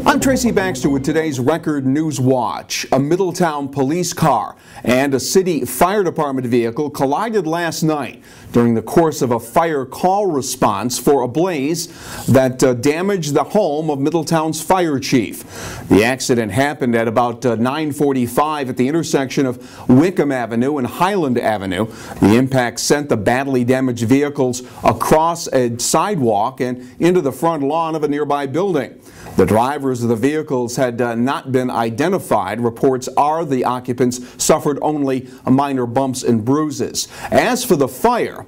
I'm Tracy Baxter with today's Record Newswatch. A Middletown police car and a city fire department vehicle collided last night during the course of a fire call response for a blaze that damaged the home of Middletown's fire chief. The accident happened at about 9:45 at the intersection of Wickham Avenue and Highland Avenue. The impact sent the badly damaged vehicles across a sidewalk and into the front lawn of a nearby building. The drivers of the vehicles had not been identified. Reports are the occupants suffered only minor bumps and bruises. As for the fire,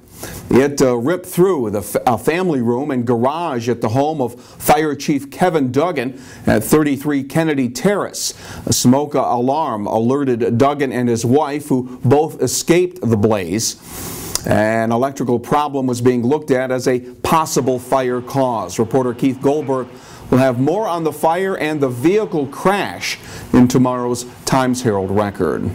it ripped through the family room and garage at the home of Fire Chief Kevin Duggan at 33 Kennedy Terrace. A smoke alarm alerted Duggan and his wife, who both escaped the blaze. An electrical problem was being looked at as a possible fire cause. Reporter Keith Goldberg will have more on the fire and the vehicle crash in tomorrow's Times-Herald Record.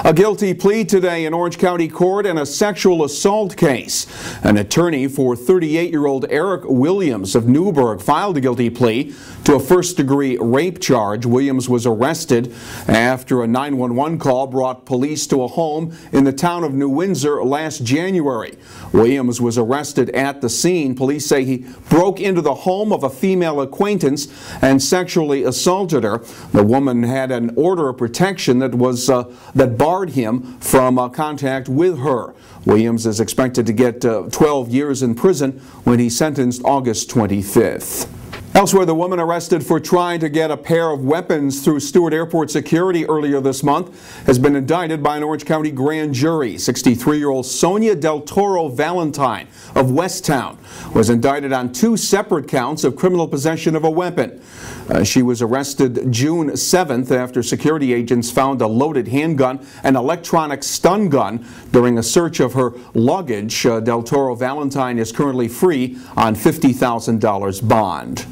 A guilty plea today in Orange County Court in a sexual assault case. An attorney for 38-year-old Eric Williams of Newburgh filed a guilty plea to a first-degree rape charge. Williams was arrested after a 911 call brought police to a home in the town of New Windsor last January. Williams was arrested at the scene. Police say he broke into the home of a female acquaintance and sexually assaulted her. The woman had an order of protection that barred him from contact with her. Williams is expected to get 12 years in prison when he's sentenced August 25th. Elsewhere, the woman arrested for trying to get a pair of weapons through Stewart Airport security earlier this month has been indicted by an Orange County grand jury. 63-year-old Sonia Del Toro Valentine of Westtown was indicted on 2 separate counts of criminal possession of a weapon. She was arrested June 7th after security agents found a loaded handgun and electronic stun gun during a search of her luggage. Del Toro Valentine is currently free on $50,000 bond.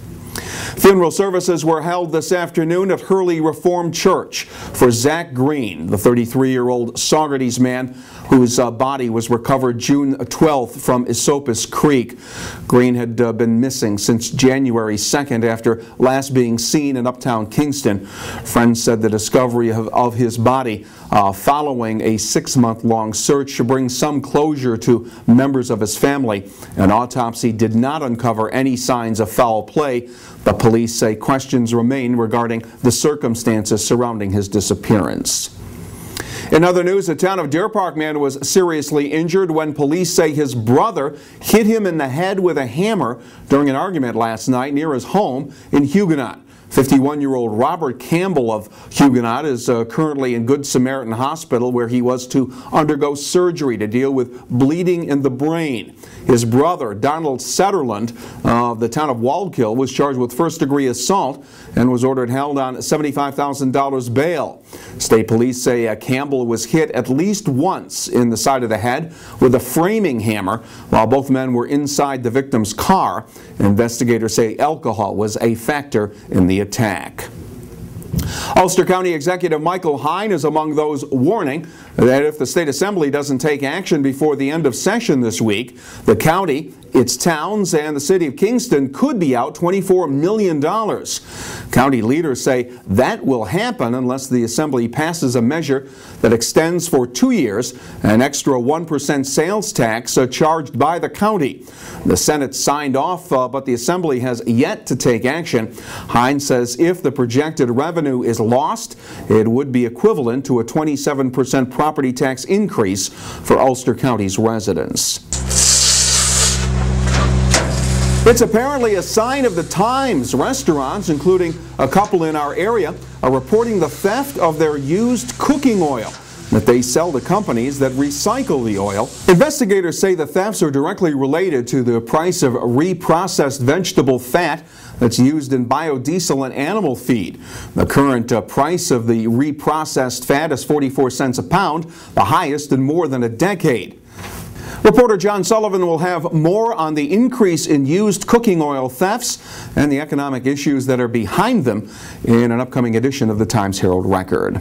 Funeral services were held this afternoon at Hurley Reformed Church for Zach Green, the 33-year-old Saugerties man whose body was recovered June 12th from Esopus Creek. Green had been missing since January 2nd after last being seen in uptown Kingston. Friends said the discovery of his body following a 6-month-long search should bring some closure to members of his family. An autopsy did not uncover any signs of foul play, but police say questions remain regarding the circumstances surrounding his disappearance. In other news, the town of Deer Park man was seriously injured when police say his brother hit him in the head with a hammer during an argument last night near his home in Huguenot. 51-year-old Robert Campbell of Huguenot is currently in Good Samaritan Hospital, where he was to undergo surgery to deal with bleeding in the brain. His brother, Donald Setterland of the town of Wallkill, was charged with first-degree assault and was ordered held on $75,000 bail. State police say Campbell was hit at least once in the side of the head with a framing hammer while both men were inside the victim's car. Investigators say alcohol was a factor in the attack. Ulster County Executive Michael Hine is among those warning that if the State Assembly doesn't take action before the end of session this week, the county, its towns, and the city of Kingston could be out $24 million. County leaders say that will happen unless the Assembly passes a measure that extends for 2 years an extra 1% sales tax charged by the county. The Senate signed off, but the Assembly has yet to take action. Hines says if the projected revenue is lost, it would be equivalent to a 27% property tax increase for Ulster County's residents. It's apparently a sign of the times. Restaurants, including a couple in our area, are reporting the theft of their used cooking oil that they sell to companies that recycle the oil. Investigators say the thefts are directly related to the price of reprocessed vegetable fat that's used in biodiesel and animal feed. The current price of the reprocessed fat is 44 cents a pound, the highest in more than a decade. Reporter John Sullivan will have more on the increase in used cooking oil thefts and the economic issues that are behind them in an upcoming edition of the Times-Herald Record.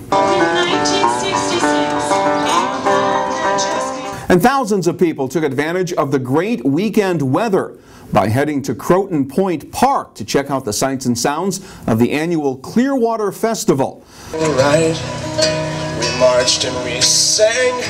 And thousands of people took advantage of the great weekend weather by heading to Croton Point Park to check out the sights and sounds of the annual Clearwater Festival. All right, we marched and we sang.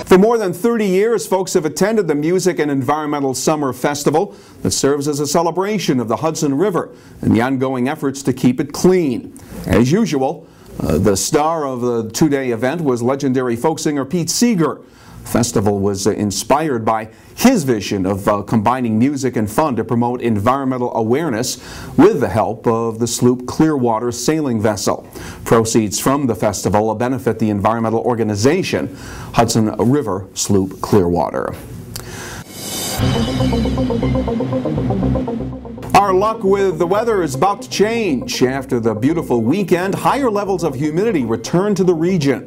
For more than 30 years, folks have attended the Music and Environmental Summer Festival that serves as a celebration of the Hudson River and the ongoing efforts to keep it clean. As usual, the star of the two-day event was legendary folk singer Pete Seeger. The festival was inspired by his vision of combining music and fun to promote environmental awareness with the help of the sloop Clearwater sailing vessel. Proceeds from the festival will benefit the environmental organization Hudson River Sloop Clearwater. Our luck with the weather is about to change. After the beautiful weekend, higher levels of humidity return to the region.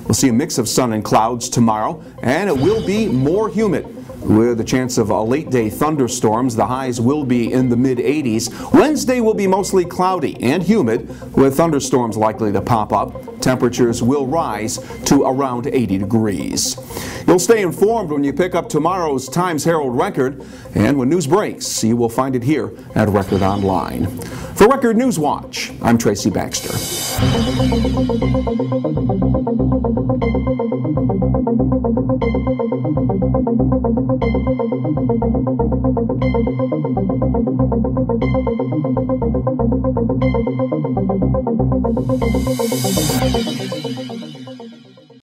We'll see a mix of sun and clouds tomorrow, and it will be more humid. With a chance of late-day thunderstorms, the highs will be in the mid-80s. Wednesday will be mostly cloudy and humid, with thunderstorms likely to pop up. Temperatures will rise to around 80 degrees. You'll stay informed when you pick up tomorrow's Times-Herald Record, and when news breaks, you will find it here at Record Online. For Record Newswatch, I'm Tracy Baxter.